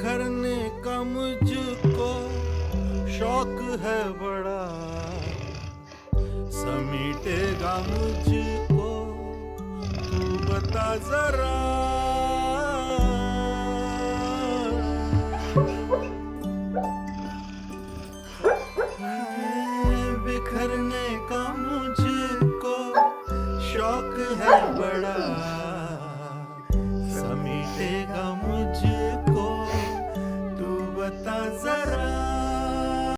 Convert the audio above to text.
बिखरने का मुझको शौक है बड़ा, समीटेगा मुझको तू बता जरा। बिखरने का मुझको शौक है बड़ा, समीटेगा मुझको